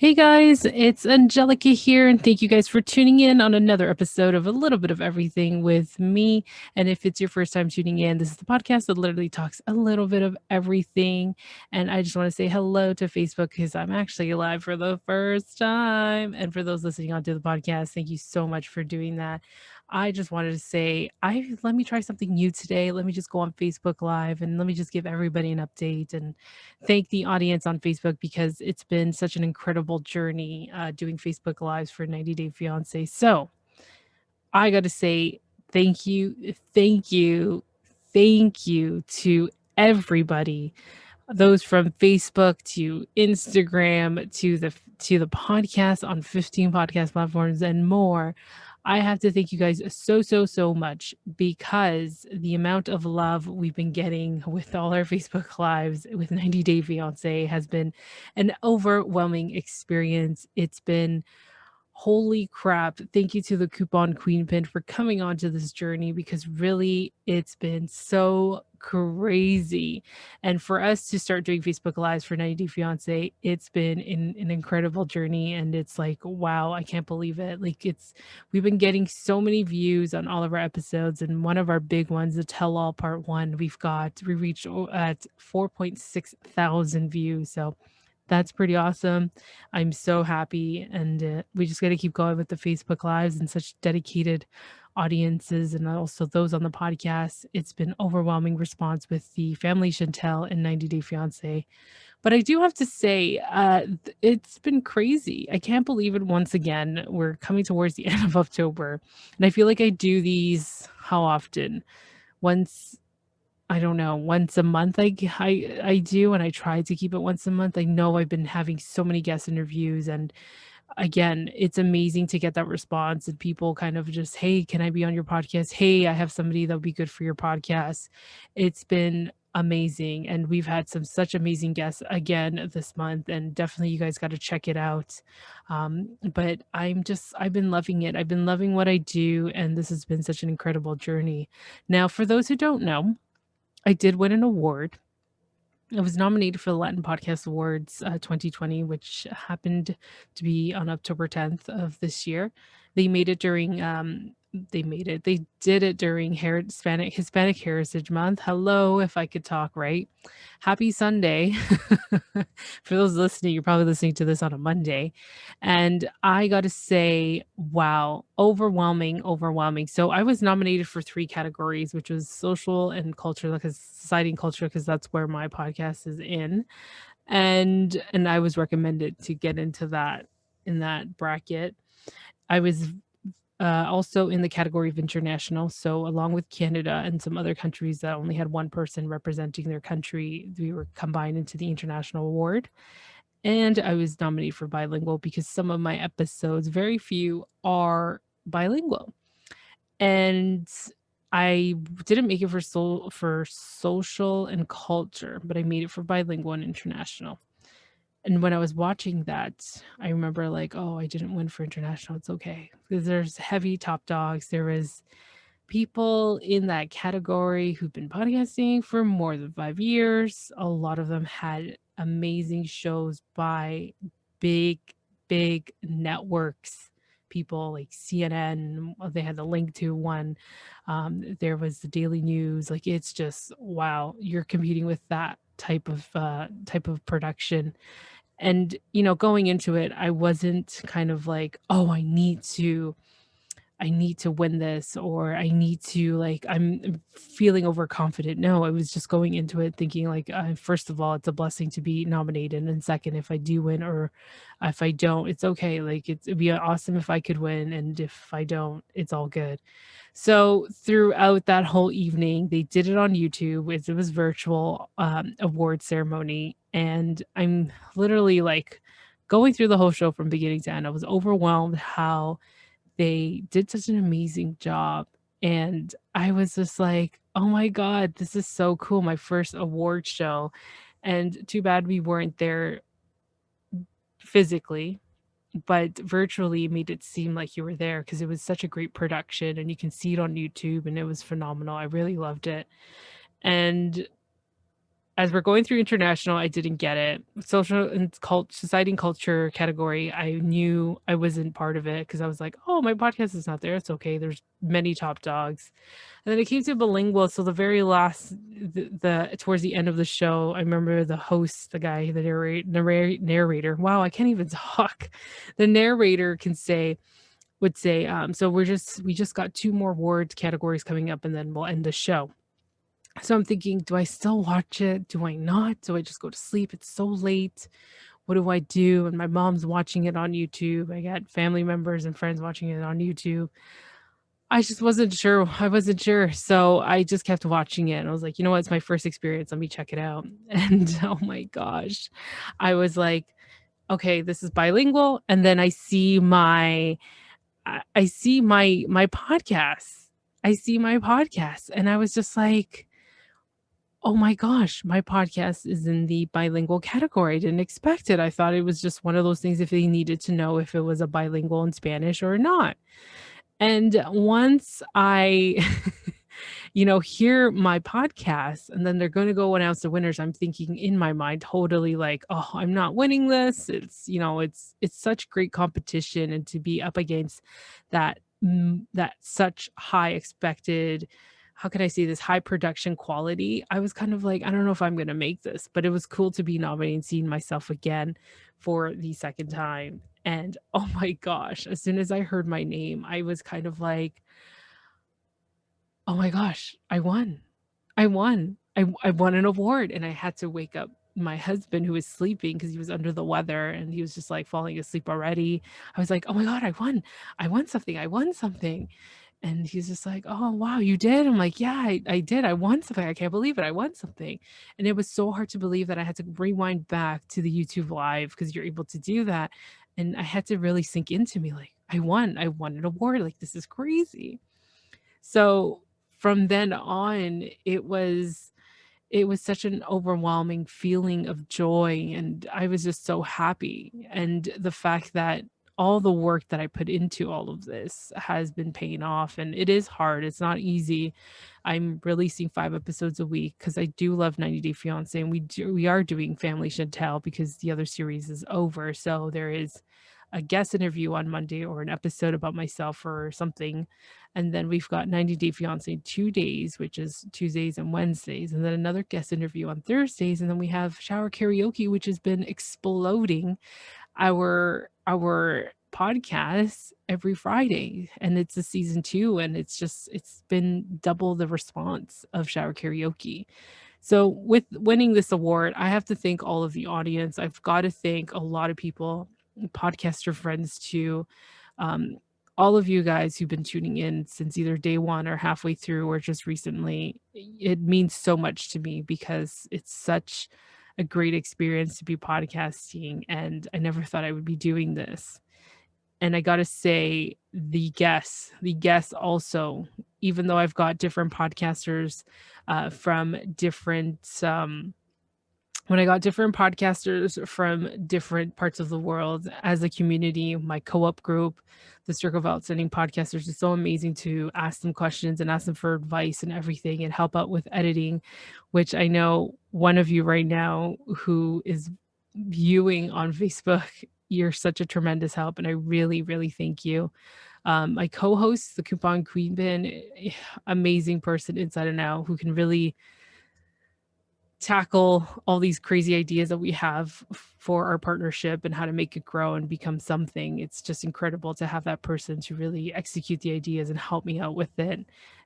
Hey guys, it's Angelica here, and thank you guys for tuning in on another episode of A Little Bit of Everything with me. And if it's your first time tuning in, this is the podcast that literally talks a little bit of everything. And I just want to say hello to Facebook because I'm actually live for the first time. And for those listening onto the podcast, thank you so much for doing that. I just wanted to say, I let me try something new today. Let me just go on Facebook Live and let me just give everybody an update and thank the audience on Facebook because it's been such an incredible journey doing Facebook Lives for 90 Day Fiance. So I got to say thank you, thank you to everybody, those from Facebook to Instagram to the podcast on 15 podcast platforms and more. I have to thank you guys so much because the amount of love we've been getting with all our Facebook lives with 90 Day Fiance has been an overwhelming experience. It's been holy crap. Thank you to the Coupon Queen Pin for coming on to this journey because really it's been so crazy. And for us to start doing Facebook Lives for 90 Day Fiance, it's been an incredible journey. And it's like, wow, I can't believe it. We've been getting so many views on all of our episodes. And one of our big ones, the Tell All Part One, we reached at 4.6 thousand views. So that's pretty awesome. I'm so happy, and we just got to keep going with the Facebook Lives and such dedicated audiences, and also those on the podcast. It's been overwhelming response with the Family Chantel and 90 Day Fiance. But I do have to say, it's been crazy. I can't believe it. Once again, we're coming towards the end of October, and I feel like I do these how often? Once I don't know, once a month I do, and I try to keep it once a month. I know I've been having so many guest interviews, and again, it's amazing to get that response and people kind of just, "Hey, can I be on your podcast? Hey, I have somebody that'll be good for your podcast." It's been amazing, and we've had some such amazing guests again this month, and definitely you guys gotta check it out. But I've been loving it. I've been loving what I do, and this has been such an incredible journey. Now, for those who don't know, I did win an award. I was nominated for the Latin Podcast Awards 2020, which happened to be on October 10th of this year. They made it during they did it during Hispanic Heritage Month. Hello, if I could talk right. Happy Sunday. For those listening, you're probably listening to this on a Monday. And I got to say, wow, overwhelming, overwhelming. So I was nominated for three categories, which was social and culture, because society and culture, because that's where my podcast is in. And I was recommended to get into that in that bracket. I was also in the category of international. So, along with Canada and some other countries that only had one person representing their country, we were combined into the international award. And I was nominated for bilingual because some of my episodes, very few, are bilingual. And I didn't make it for social and culture, but I made it for bilingual and international. And when I was watching that, I remember like, oh, I didn't win for international. It's okay. Because there's heavy top dogs. There was people in that category who've been podcasting for more than 5 years. A lot of them had amazing shows by big, big networks. People like CNN, they had the link to one. There was the Daily News. Like it's just wow, you're competing with that type of production. And going into it, I wasn't kind of like, oh, I need to win this, or I need to, like, I'm feeling overconfident. No, I was just going into it thinking like, first of all, it's a blessing to be nominated, and second, if I do win or if I don't, it's okay. Like it'd be awesome if I could win, and if I don't, it's all good. So throughout that whole evening, they did it on YouTube. It was virtual award ceremony, and I'm literally like going through the whole show from beginning to end. I was overwhelmed how they did such an amazing job, and I was just like, "Oh my god, this is so cool, my first award show." And too bad we weren't there physically, but virtually made it seem like you were there because it was such a great production, and you can see it on YouTube, and it was phenomenal. I really loved it. And as we're going through international, I didn't get it. Social and society and culture category, I knew I wasn't part of it because I was like, "Oh, my podcast is not there. It's okay. There's many top dogs." And then it came to bilingual. So the very last, the towards the end of the show, I remember the host, the guy, the narrator. Wow, I can't even talk. The narrator would say, so we just got two more word categories coming up, and then we'll end the show. So I'm thinking, do I still watch it? Do I not? Do I just go to sleep? It's so late. What do I do? And my mom's watching it on YouTube. I got family members and friends watching it on YouTube. I just wasn't sure. I wasn't sure. So I just kept watching it. And I was like, you know what? It's my first experience. Let me check it out. And oh my gosh, I was like, okay, this is bilingual. And then I see my podcast. I see my podcast. And I was just like, oh my gosh, my podcast is in the bilingual category. I didn't expect it. I thought it was just one of those things if they needed to know if it was a bilingual in Spanish or not. And once I, hear my podcast and then they're going to go announce the winners, I'm thinking in my mind totally like, oh, I'm not winning this. It's such great competition, and to be up against that such high expected, how can I say this, high production quality. I was kind of like, I don't know if I'm going to make this, but it was cool to be nominated and seeing myself again for the second time. And oh my gosh, as soon as I heard my name, I was kind of like, oh my gosh, I won. I won. I won an award, and I had to wake up my husband who was sleeping because he was under the weather and he was just like falling asleep already. I was like, "Oh my god, I won. I won something. I won something." And he's just like, "Oh, wow, you did?" I'm like, "Yeah, I did. I won something. I can't believe it. I won something." And it was so hard to believe that I had to rewind back to the YouTube live because you're able to do that. And I had to really sink into me like, I won. I won an award. Like, this is crazy. So from then on, it was such an overwhelming feeling of joy, and I was just so happy. And the fact that all the work that I put into all of this has been paying off, and it is hard. It's not easy. I'm releasing 5 episodes a week because I do love 90 Day Fiance, and we are doing Family Chantel because the other series is over. So there is a guest interview on Monday or an episode about myself or something. And then we've got 90 Day Fiance 2 days, which is Tuesdays and Wednesdays, and then another guest interview on Thursdays. And then we have shower karaoke, which has been exploding our podcast every Friday. And it's a season 2, and it's been double the response of shower karaoke. So with winning this award, I have to thank all of the audience. I've got to thank a lot of people, podcaster friends too. Um, all of you guys who've been tuning in since either day one or halfway through or just recently, it means so much to me because it's such a great experience to be podcasting. And I never thought I would be doing this. And I gotta say, the guests also, even though I've got different podcasters from different when I got different podcasters from different parts of the world as a community, my co-op group, the Circle of Outstanding Podcasters, is so amazing to ask them questions and ask them for advice and everything and help out with editing, which I know one of you right now who is viewing on Facebook, you're such a tremendous help, and I really, really thank you. My co-host, the Coupon Queen Bin, amazing person inside and out who can really tackle all these crazy ideas that we have for our partnership and how to make it grow and become something. It's just incredible to have that person to really execute the ideas and help me out with it.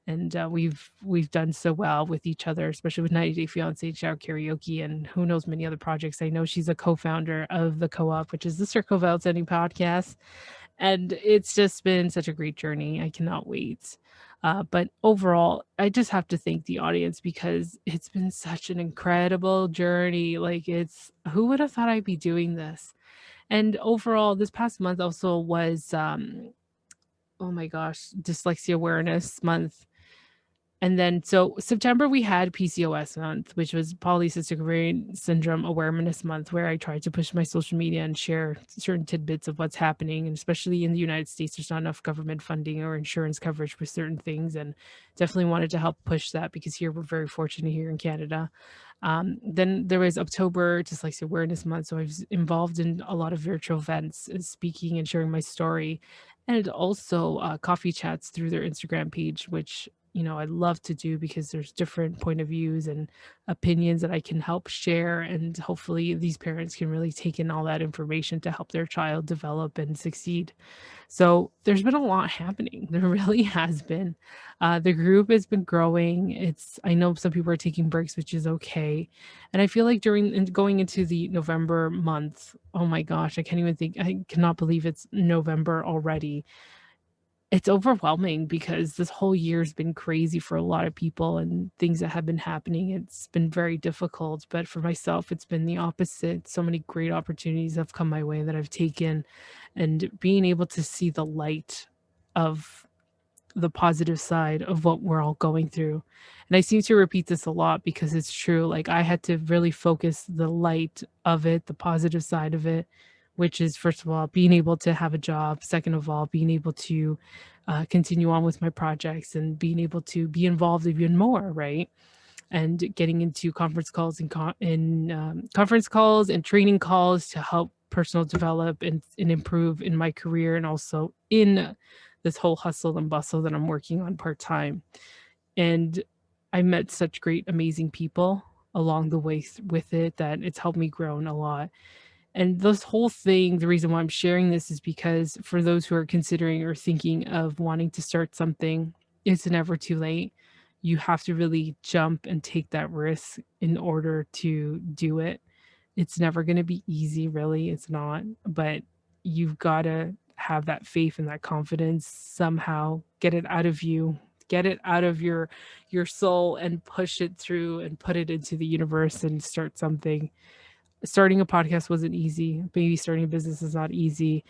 And we've done so well with each other, especially with 90 Day Fiance and Shower Karaoke, and who knows many other projects. I know she's a co-founder of the Co-op, which is the Circle of Outstanding podcast, and it's just been such a great journey. I cannot wait. But overall, I just have to thank the audience because it's been such an incredible journey. Like, it's who would have thought I'd be doing this? And overall, this past month also was oh my gosh, Dyslexia Awareness Month. And then, so September, we had PCOS month, which was Polycystic Ovarian Syndrome Awareness Month, where I tried to push my social media and share certain tidbits of what's happening. And especially in the United States, there's not enough government funding or insurance coverage for certain things. And definitely wanted to help push that because here we're very fortunate here in Canada. Then there was October Dyslexia Awareness Month. So I was involved in a lot of virtual events, speaking and sharing my story, and also coffee chats through their Instagram page, which I love to do because there's different point of views and opinions that I can help share. And hopefully these parents can really take in all that information to help their child develop and succeed. So there's been a lot happening. There really has been. The group has been growing. I know some people are taking breaks, which is okay. And I feel like going into the November month, oh my gosh, I cannot believe it's November already. It's overwhelming because this whole year's been crazy for a lot of people and things that have been happening. It's been very difficult, but for myself, it's been the opposite. So many great opportunities have come my way that I've taken, and being able to see the light of the positive side of what we're all going through. And I seem to repeat this a lot because it's true. Like, I had to really focus the light of it, the positive side of it, which is, first of all, being able to have a job. Second of all, being able to continue on with my projects and being able to be involved even more, right? And getting into conference calls and training calls to help personal develop and improve in my career, and also in this whole hustle and bustle that I'm working on part time. And I met such great, amazing people along the way with it, that it's helped me grow a lot. And this whole thing, the reason why I'm sharing this is because for those who are considering or thinking of wanting to start something, it's never too late. You have to really jump and take that risk in order to do it. It's never going to be easy, really. It's not, but you've got to have that faith and that confidence, somehow get it out of you, get it out of your soul and push it through and put it into the universe and start something. Starting a podcast wasn't easy. Maybe starting a business is not easy.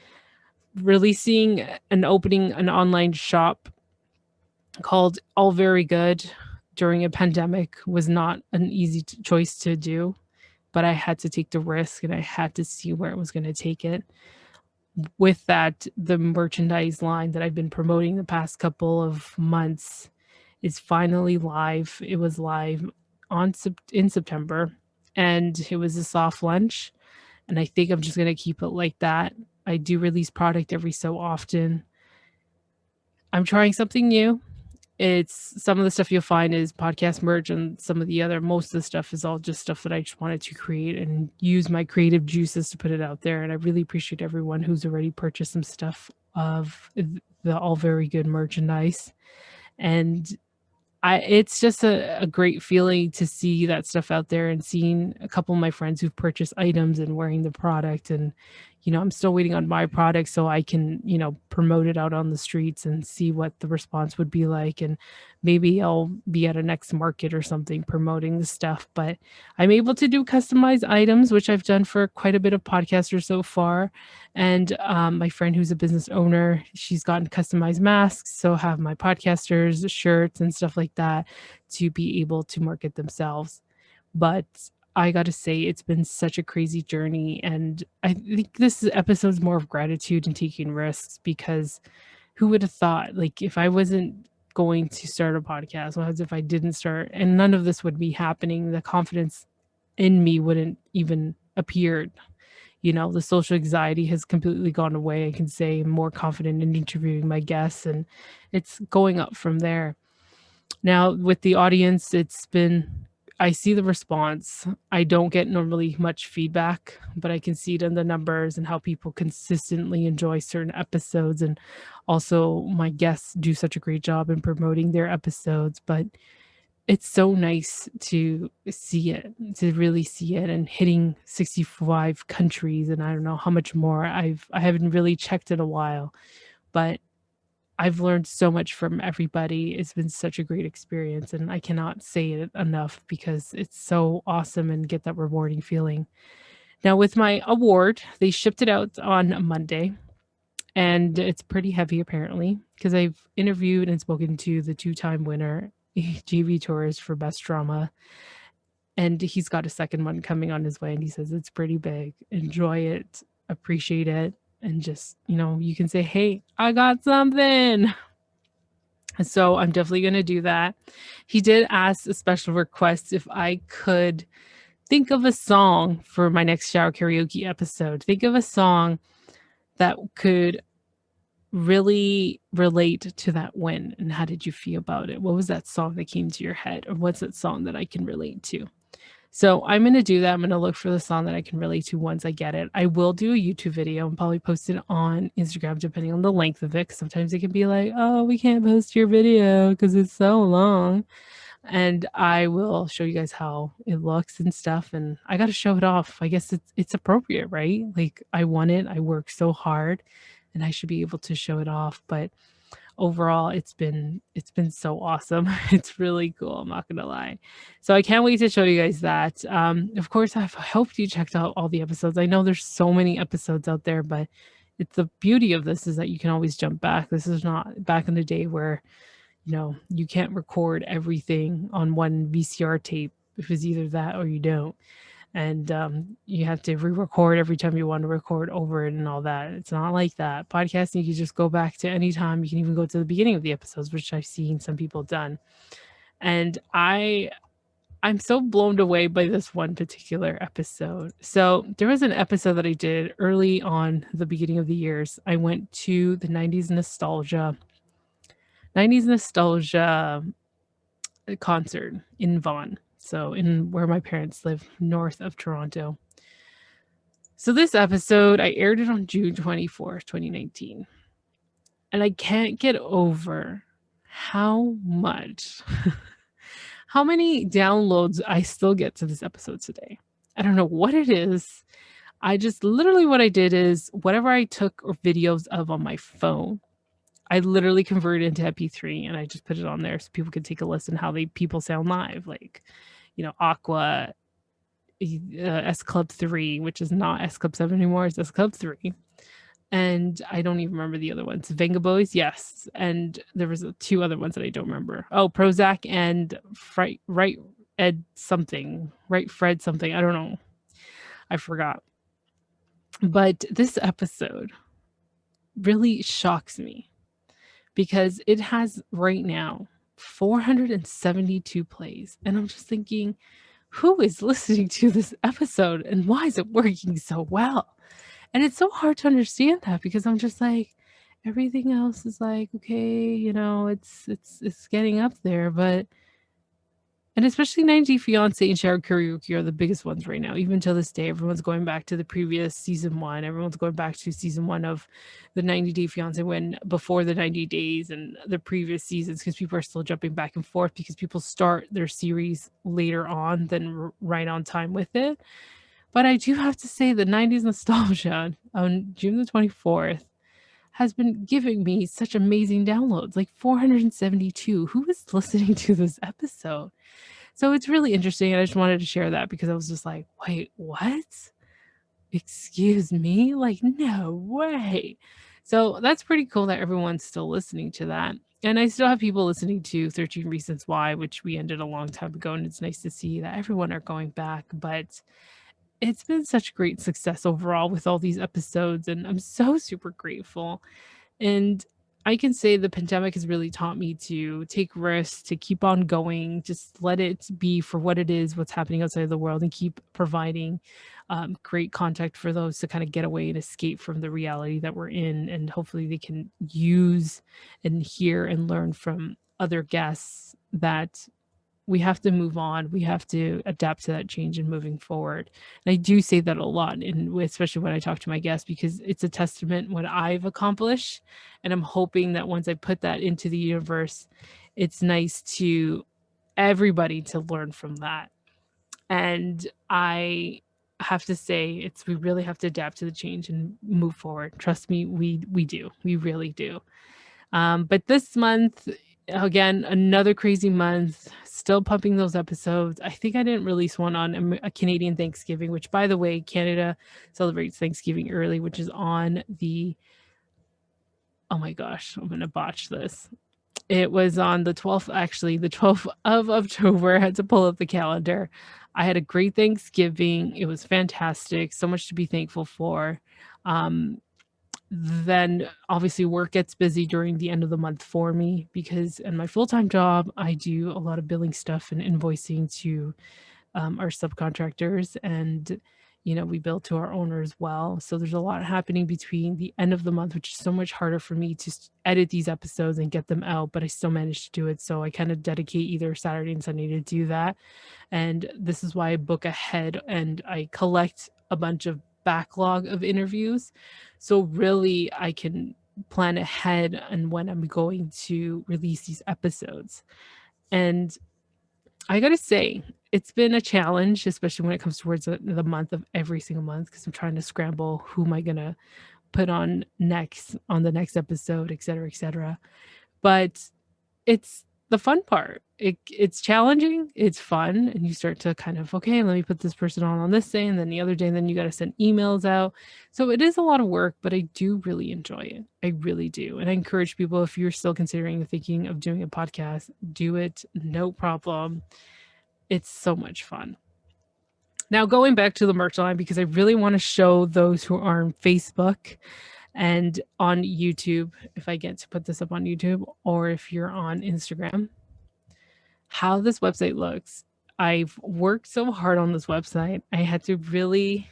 Releasing and opening an online shop called All Very Good during a pandemic was not an easy choice to do, but I had to take the risk and I had to see where it was going to take it. With that, the merchandise line that I've been promoting the past couple of months is finally live. It was live in September, and it was a soft lunch, and I think I'm just going to keep it like that. I do release product every so often. I'm trying something new. It's some of the stuff you'll find is podcast merch, and most of the stuff is all just stuff that I just wanted to create and use my creative juices to put it out there. And I really appreciate everyone who's already purchased some stuff of the All Very Good merchandise. And it's just a great feeling to see that stuff out there and seeing a couple of my friends who've purchased items and wearing the product. And, I'm still waiting on my product so I can, promote it out on the streets and see what the response would be like. And maybe I'll be at a next market or something promoting the stuff. But I'm able to do customized items, which I've done for quite a bit of podcasters so far. And my friend who's a business owner, she's gotten customized masks. So have my podcasters, shirts, and stuff like that to be able to market themselves. But I got to say, it's been such a crazy journey. And I think this episode's more of gratitude and taking risks, because who would have thought, like, if I wasn't going to start a podcast, what if I didn't start and none of this would be happening? The confidence in me wouldn't even appear. The social anxiety has completely gone away. I can say I'm more confident in interviewing my guests, and it's going up from there. Now, with the audience, I see the response. I don't get normally much feedback, but I can see it in the numbers and how people consistently enjoy certain episodes. And also, my guests do such a great job in promoting their episodes. But it's so nice to see it, to really see it, and hitting 65 countries. And I don't know how much more. I haven't really checked in a while, but I've learned so much from everybody. It's been such a great experience, and I cannot say it enough because it's so awesome and get that rewarding feeling. Now, with my award, they shipped it out on Monday, and it's pretty heavy apparently, because I've interviewed and spoken to the two-time winner, JV Torres for Best Drama. And he's got a second one coming on his way. And he says it's pretty big. Enjoy it, appreciate it. And just, you can say, hey, I got something. So I'm definitely going to do that. He did ask a special request if I could think of a song for my next shower karaoke episode. Think of a song that could really relate to that win. And how did you feel about it? What was that song that came to your head? Or what's that song that I can relate to? So I'm going to do that. I'm going to look for the song that I can relate to once I get it. I will do a YouTube video and probably post it on Instagram, depending on the length of it. 'Cause sometimes it can be like, oh, we can't post your video because it's so long. And I will show you guys how it looks and stuff. And I got to show it off. I guess it's appropriate, right? Like I won it. I worked so hard and I should be able to show it off. But overall it's been so awesome. It's really cool, I'm not gonna lie. So I can't wait to show you guys that. Of course, I hope you checked out all the episodes. I know there's so many episodes out there, but it's the beauty of this is that you can always jump back. This is not back in the day where you can't record everything on one VCR tape. If it's either that or you don't, and you have to re-record every time you want to record over it and all that. It's not like that. Podcasting, you can just go back to any time. You can even go to the beginning of the episodes, which I've seen some people done. And I'm so blown away by this one particular episode. So there was an episode that I did early on the beginning of the years. I went to the 90s nostalgia concert in Vaughan. So in where my parents live, north of Toronto. So this episode, I aired it on June 24th, 2019. And I can't get over how many downloads I still get to this episode today. I don't know what it is. I just literally what I did is whatever I took or videos of on my phone, I literally converted into MP3 and I just put it on there so people could take a listen how people sound live. Like, Aqua, S Club 3, which is not S Club 7 anymore, it's S Club 3. And I don't even remember the other ones. Venga Boys, yes. And there was 2 other ones that I don't remember. Oh, Prozac and Right Ed something. Right Fred something. I don't know. I forgot. But this episode really shocks me because it has right now 472 plays. And I'm just thinking, who is listening to this episode and why is it working so well? And it's so hard to understand that because I'm just like, everything else is like, okay, it's getting up there, but and especially 90 Fiancé and Shower Karaoke are the biggest ones right now. Even till this day, everyone's going back to the previous season 1. Everyone's going back to season 1 of the 90 Day Fiancé when before the 90 days and the previous seasons because people are still jumping back and forth because people start their series later on than right on time with it. But I do have to say the 90s nostalgia on June the 24th has been giving me such amazing downloads, like 472. Who is listening to this episode? So it's really interesting. And I just wanted to share that because I was just like, wait, what? Excuse me? Like, no way. So that's pretty cool that everyone's still listening to that. And I still have people listening to 13 Reasons Why, which we ended a long time ago. And it's nice to see that everyone are going back. But it's been such great success overall with all these episodes. And I'm so super grateful. And I can say the pandemic has really taught me to take risks, to keep on going, just let it be for what it is, what's happening outside of the world, and keep providing great contact for those to kind of get away and escape from the reality that we're in. And hopefully they can use and hear and learn from other guests that we have to move on. We have to adapt to that change and moving forward. And I do say that a lot, and especially when I talk to my guests, because it's a testament what I've accomplished. And I'm hoping that once I put that into the universe, it's nice to everybody to learn from that. And I have to say, we really have to adapt to the change and move forward. Trust me, we do. We really do. But this month, again, another crazy month, still pumping those episodes. I think I didn't release one on a Canadian Thanksgiving, which, by the way, Canada celebrates Thanksgiving early, which is on the, oh my gosh, I'm going to botch this. It was on the 12th, actually, the 12th of October. I had to pull up the calendar. I had a great Thanksgiving. It was fantastic. So much to be thankful for. Um, then obviously work gets busy during the end of the month for me because in my full-time job, I do a lot of billing stuff and invoicing to our subcontractors, and we bill to our owner as well. So there's a lot happening between the end of the month, which is so much harder for me to edit these episodes and get them out, but I still manage to do it. So I kind of dedicate either Saturday and Sunday to do that. And this is why I book ahead and I collect a bunch of backlog of interviews. So really I can plan ahead and when I'm going to release these episodes. And I gotta say, it's been a challenge, especially when it comes towards the month of every single month, because I'm trying to scramble who am I gonna put on next on the next episode, et cetera, et cetera. But it's the fun part. It's challenging, it's fun, and you start to kind of, okay, let me put this person on this day, and then the other day, and then you got to send emails out. So it is a lot of work, but I do really enjoy it. I really do. And I encourage people, if you're still considering thinking of doing a podcast, do it, no problem. It's so much fun. Now, going back to the merch line, because I really want to show those who are on Facebook and on YouTube, if I get to put this up on YouTube, or if you're on Instagram, how this website looks. I've worked so hard on this website. I had to really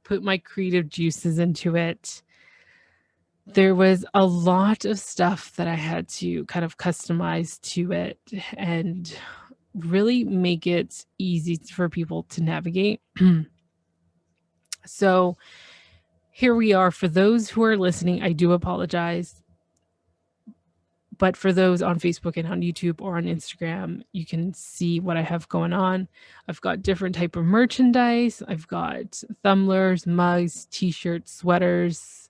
put my creative juices into it. There was a lot of stuff that I had to kind of customize to it and really make it easy for people to navigate. So here we are. For those who are listening, I do apologize. But for those on Facebook and on YouTube or on Instagram, you can see what I have going on. I've got different type of merchandise. I've got thumblers, mugs, t-shirts, sweaters,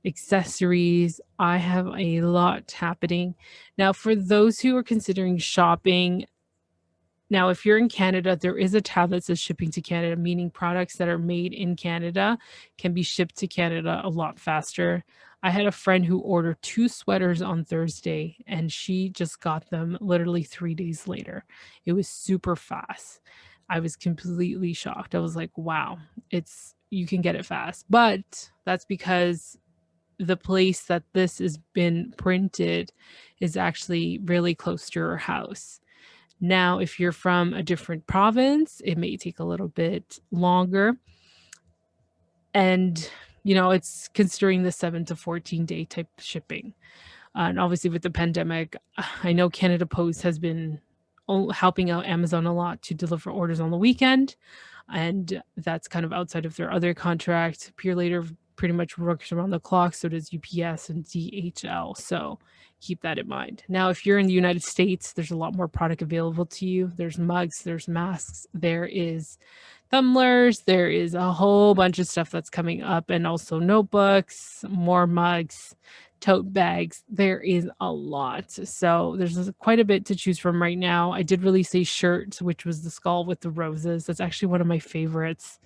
accessories. I have a lot happening. Now, for those who are considering shopping, now, if you're in Canada, there is a tab that says shipping to Canada, meaning products that are made in Canada can be shipped to Canada a lot faster. I had a friend who ordered 2 sweaters on Thursday, and she just got them literally 3 days later. It was super fast. I was completely shocked. I was like, "Wow, it's you can get it fast." But that's because the place that this has been printed is actually really close to her house. Now, if you're from a different province, it may take a little bit longer. And, it's considering the 7 to 14 day type shipping. And obviously, with the pandemic, I know Canada Post has been helping out Amazon a lot to deliver orders on the weekend. And that's kind of outside of their other contract. Pure Later pretty much works around the clock. So does UPS and DHL. So keep that in mind. Now, if you're in the United States, there's a lot more product available to you. There's mugs, there's masks, there is tumblers, there is a whole bunch of stuff that's coming up, and also notebooks, more mugs, tote bags. There is a lot. So there's quite a bit to choose from right now. I did release a shirt, which was the skull with the roses. That's actually one of my favorites.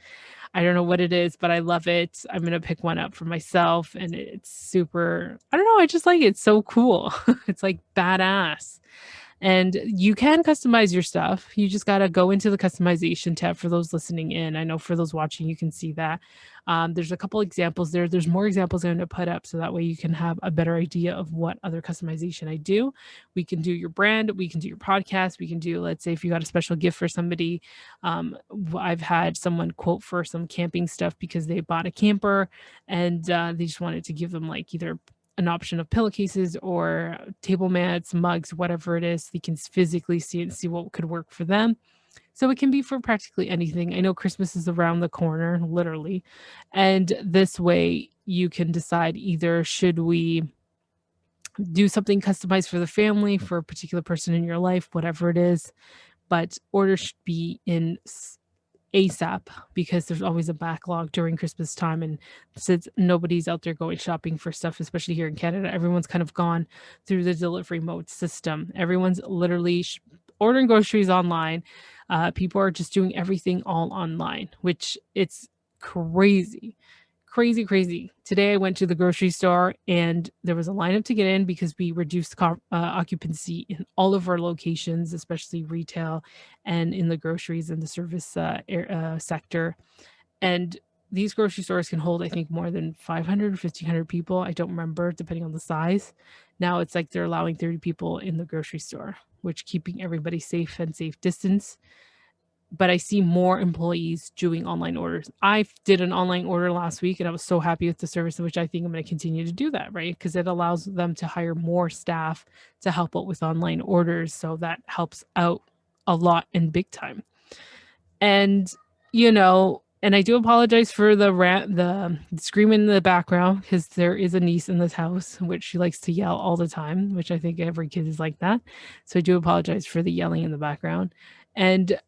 I don't know what it is, but I love it. I'm gonna pick one up for myself, and it's super. I don't know. I just like it. It's so cool. It's like badass. And you can customize your stuff. You just got to go into the customization tab for those listening in. I know for those watching, you can see that. There's a couple examples there. There's more examples I'm going to put up so that way you can have a better idea of what other customization I do. We can do your brand, we can do your podcast, we can do, let's say, if you got a special gift for somebody. I've had someone quote for some camping stuff because they bought a camper and they just wanted to give them like either an option of pillowcases or table mats, mugs, whatever it is. They can physically see it and see what could work for them. So it can be for practically anything. I know Christmas is around the corner, literally. And this way you can decide either should we do something customized for the family, for a particular person in your life, whatever it is, but orders should be in ASAP because there's always a backlog during Christmas time. And since nobody's out there going shopping for stuff, especially here in Canada, everyone's kind of gone through the delivery mode system. Everyone's literally ordering groceries online. People are just doing everything all online, which it's crazy, crazy, crazy. Today I went to the grocery store and there was a lineup to get in because we reduced occupancy in all of our locations, especially retail and in the groceries and the service sector. And these grocery stores can hold, I think, more than 500 or 1,500 people. I don't remember, depending on the size. Now it's like they're allowing 30 people in the grocery store, which keeping everybody safe and safe distance. But I see more employees doing online orders. I did an online order last week and I was so happy with the service, which I think I'm going to continue to do that, right? Because it allows them to hire more staff to help out with online orders. So that helps out a lot and big time. And, and I do apologize for the screaming in the background because there is a niece in this house, which she likes to yell all the time, which I think every kid is like that. So I do apologize for the yelling in the background. And,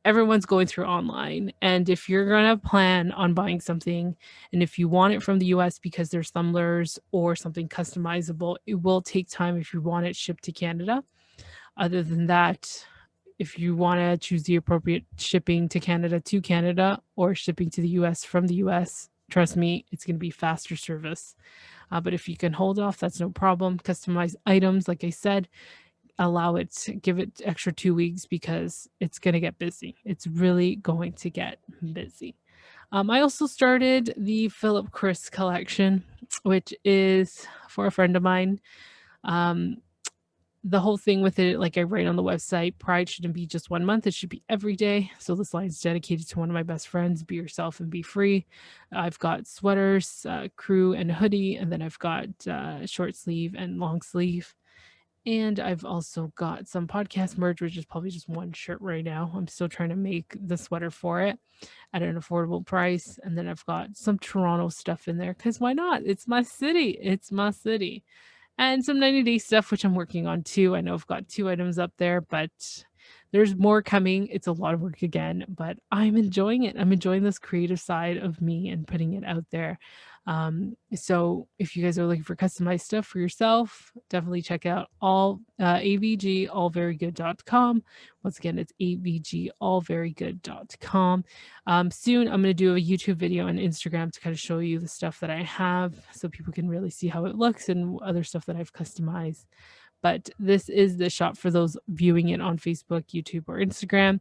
everyone's going through online. And if you're going to plan on buying something, and if you want it from the US because there's tumblers or something customizable, it will take time if you want it shipped to Canada. Other than that, if you want to choose the appropriate shipping to Canada or shipping to the US from the US, trust me, it's going to be faster service. But if you can hold off, that's no problem. Customize items, like I said, give it extra 2 weeks because it's going to get busy. It's really going to get busy. I also started the Philip Chris collection, which is for a friend of mine. The whole thing with it, like I write on the website, Pride shouldn't be just 1 month, it should be every day. So this line is dedicated to one of my best friends, Be Yourself and Be Free. I've got sweaters, crew and hoodie, and then I've got short sleeve and long sleeve. And I've also got some podcast merch, which is probably just one shirt right now. I'm still trying to make the sweater for it at an affordable price. And then I've got some Toronto stuff in there because why not? It's my city. It's my city. And some 90-day stuff, which I'm working on too. I know I've got 2 items up there, but there's more coming. It's a lot of work again, but I'm enjoying it. I'm enjoying this creative side of me and putting it out there. So if you guys are looking for customized stuff for yourself, definitely check out avgallverygood.com. Once again, it's avgallverygood.com. Soon I'm going to do a YouTube video and Instagram to kind of show you the stuff that I have so people can really see how it looks and other stuff that I've customized. But this is the shop for those viewing it on Facebook, YouTube, or Instagram.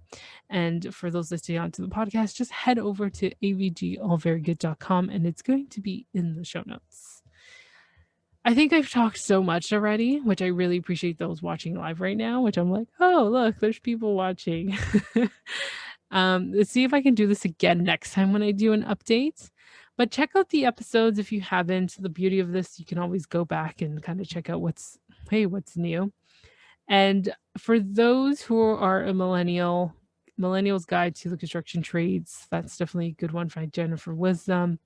And for those listening onto the podcast, just head over to avgallverygood.com and it's going to be in the show notes. I think I've talked so much already, which I really appreciate those watching live right now, which I'm like, oh, look, there's people watching. Let's see if I can do this again next time when I do an update. But check out the episodes if you haven't. The beauty of this, you can always go back and kind of check out what's new. And for those who are a Millennial's Guide to the Construction Trades, that's definitely a good one by Jennifer Wisdom.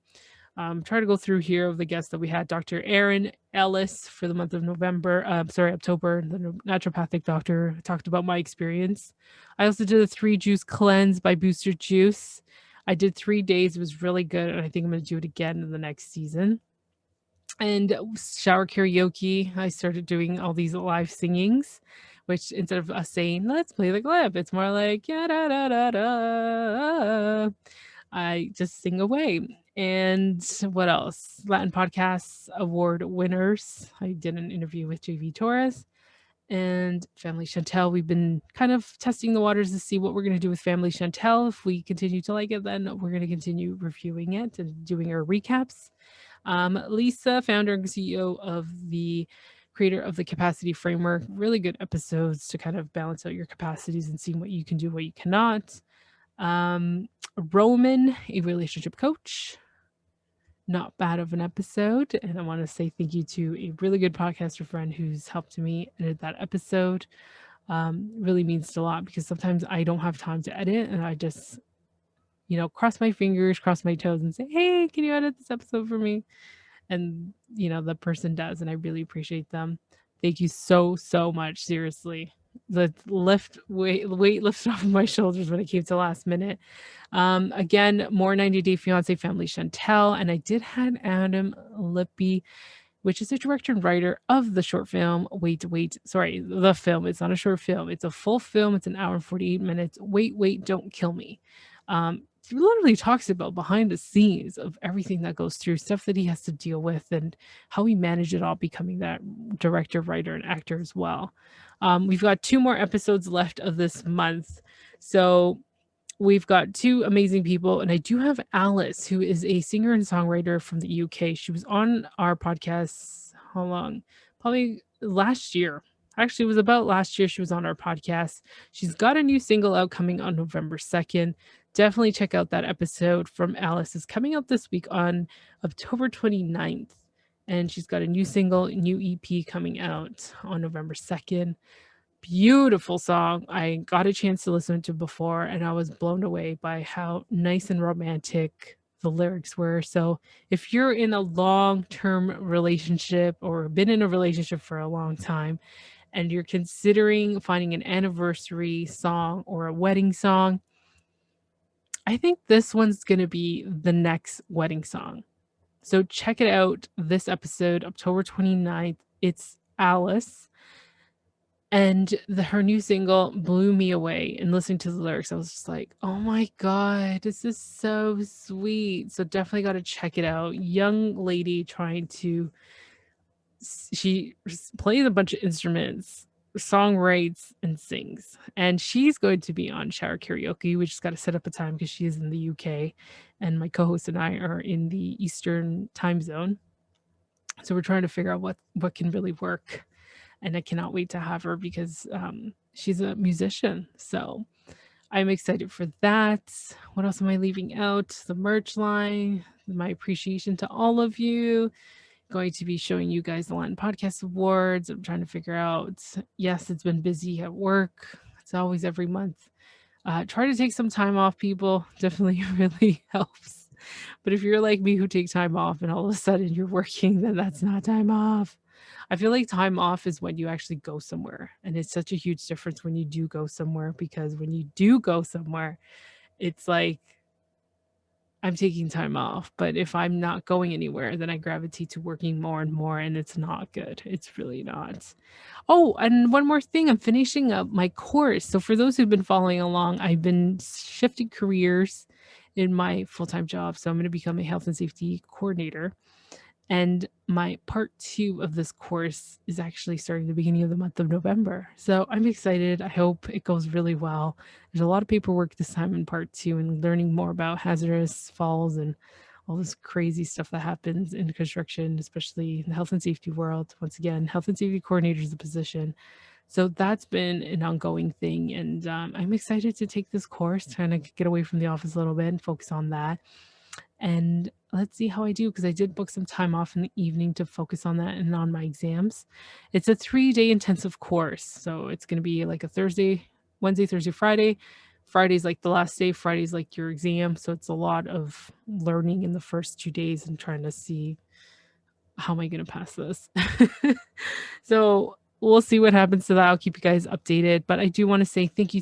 Try to go through here of the guests that we had. Dr. Aaron Ellis for the month of October, the naturopathic doctor, talked about my experience. I also did a 3 juice cleanse by Booster Juice. I did 3 days. It was really good. And I think I'm going to do it again in the next season. And shower karaoke, I started doing all these live singings, which instead of us saying, let's play the clip, it's more like, yeah, da, da, da, da. I just sing away. And what else? Latin Podcasts Award winners. I did an interview with JV Torres and Family Chantel. We've been kind of testing the waters to see what we're going to do with Family Chantel. If we continue to like it, then we're going to continue reviewing it and doing our recaps. Lisa, founder and CEO of the creator of the Capacity Framework, really good episodes to kind of balance out your capacities and seeing what you can do, what you cannot. Roman, a relationship coach, not bad of an episode. And I want to say thank you to a really good podcaster friend who's helped me edit that episode. Really means a lot because sometimes I don't have time to edit and I just cross my fingers, cross my toes and say, hey, can you edit this episode for me? And, the person does. And I really appreciate them. Thank you so, so much. Seriously. The weight lifted off of my shoulders when it came to last minute. Again, more 90 Day Fiancé Family Chantel. And I did have Adam Lippy, which is the director and writer of the short film. The film. It's not a short film. It's a full film. It's an hour and 48 minutes. Wait, Don't Kill Me. literally talks about behind the scenes of everything that goes through, stuff that he has to deal with, and how he managed it all, becoming that director, writer, and actor as well. We've got 2 more episodes left of this month. So we've got 2 amazing people, and I do have Alice, who is a singer and songwriter from the UK. She was on our podcast how long? Probably last year. Actually, it was about last year she was on our podcast. She's got a new single out coming on November 2nd. Definitely check out that episode from Alice. It's coming out this week on October 29th, and she's got a new single, new EP coming out on November 2nd. Beautiful song. I got a chance to listen to it before, and I was blown away by how nice and romantic the lyrics were. So, if you're in a long-term relationship or been in a relationship for a long time and you're considering finding an anniversary song or a wedding song, I think this one's going to be the next wedding song. So, check it out this episode, October 29th. It's Alice, and her new single blew me away. And listening to the lyrics, I was just like, oh my God, this is so sweet. So definitely got to check it out. Young lady trying to, she plays a bunch of instruments, songwrites, and sings. And she's going to be on Shower Karaoke. We just got to set up a time because she is in the UK, and my co-host and I are in the Eastern time zone. So we're trying to figure out what can really work, and I cannot wait to have her because she's a musician. So I'm excited for that. What else am I leaving out? The merch line, my appreciation to all of you. Going to be showing you guys the Latin Podcast Awards. I'm trying to figure out, yes, it's been busy at work. It's always every month. Try to take some time off, people. Definitely really helps. But if you're like me who take time off and all of a sudden you're working, then that's not time off. I feel like time off is when you actually go somewhere. And it's such a huge difference when you do go somewhere, because when you do go somewhere, it's like I'm taking time off. But if I'm not going anywhere, then I gravitate to working more and more, and it's not good. It's really not. Oh, and one more thing, I'm finishing up my course. So for those who've been following along, I've been shifting careers in my full-time job. So I'm going to become a health and safety coordinator. And my part 2 of this course is actually starting the beginning of the month of November. So I'm excited. I hope it goes really well. There's a lot of paperwork this time in part 2 and learning more about hazardous falls and all this crazy stuff that happens in construction, especially in the health and safety world. Once again, health and safety coordinator is a position. So that's been an ongoing thing. And I'm excited to take this course, trying to get away from the office a little bit and focus on that. And let's see how I do, because I did book some time off in the evening to focus on that and on my exams. It's a 3-day intensive course. So it's going to be like a Thursday, Wednesday, Thursday, Friday. Friday's like the last day. Friday's like your exam. So it's a lot of learning in the first 2 days and trying to see how am I going to pass this. So we'll see what happens to that. I'll keep you guys updated. But I do want to say thank you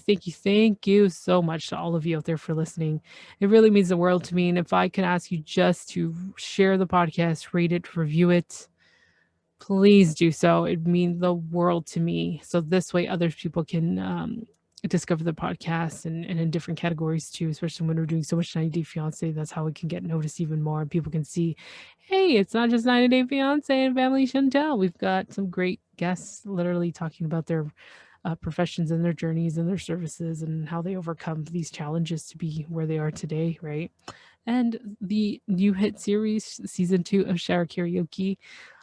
so much to all of you out there for listening. It really means the world to me. And if I could ask you just to share the podcast, rate it, review it, please do so. It'd mean the world to me. So this way other people can discover the podcast, and in different categories too, especially when we're doing so much 90 Day Fiance. That's how we can get noticed even more, and people can see, hey, it's not just 90 Day Fiance and Family Chantel. We've got some great guests literally talking about their professions and their journeys and their services and how they overcome these challenges to be where they are today, right? And the new hit series, season 2 of Shower Karaoke.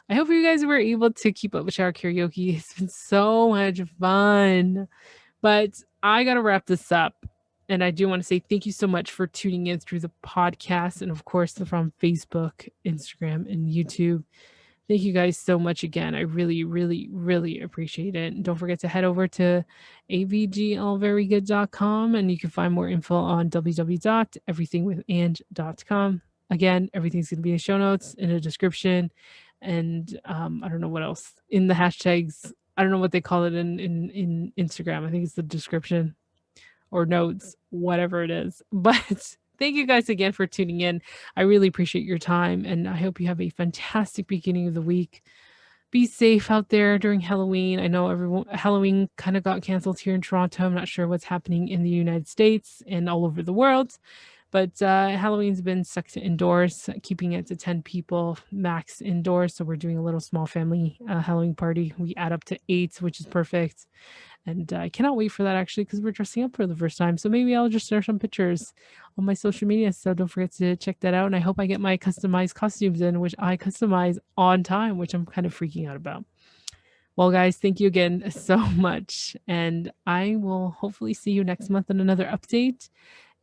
I hope you guys were able to keep up with Shower Karaoke. It's been so much fun. But I got to wrap this up. And I do want to say thank you so much for tuning in through the podcast, and of course from Facebook, Instagram, and YouTube. Thank you guys so much again. I really, really, really appreciate it. And don't forget to head over to avgallverygood.com, and you can find more info on www.everythingwithand.com. Again, everything's going to be in the show notes, in the description, and I don't know what else, in the hashtags. I don't know what they call it in Instagram. I think it's the description or notes, whatever it is. But thank you guys again for tuning in. I really appreciate your time, and I hope you have a fantastic beginning of the week. Be safe out there during Halloween. I know Halloween kind of got canceled here in Toronto. I'm not sure what's happening in the United States and all over the world, But Halloween's been stuck to indoors, keeping it to 10 people max indoors. So we're doing a little small family Halloween party. We add up to 8, which is perfect. And I cannot wait for that actually because we're dressing up for the first time. So maybe I'll just share some pictures on my social media. So don't forget to check that out. And I hope I get my customized costumes in, which I customize on time, which I'm kind of freaking out about. Well, guys, thank you again so much. And I will hopefully see you next month in another update.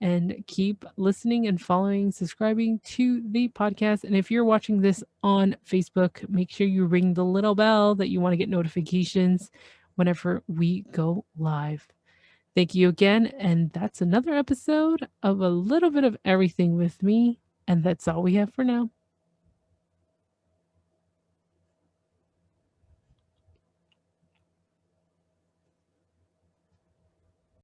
And keep listening and following, subscribing to the podcast. And if you're watching this on Facebook, make sure you ring the little bell that you want to get notifications whenever we go live. Thank you again. And that's another episode of A Little Bit of Everything with me. And that's all we have for now.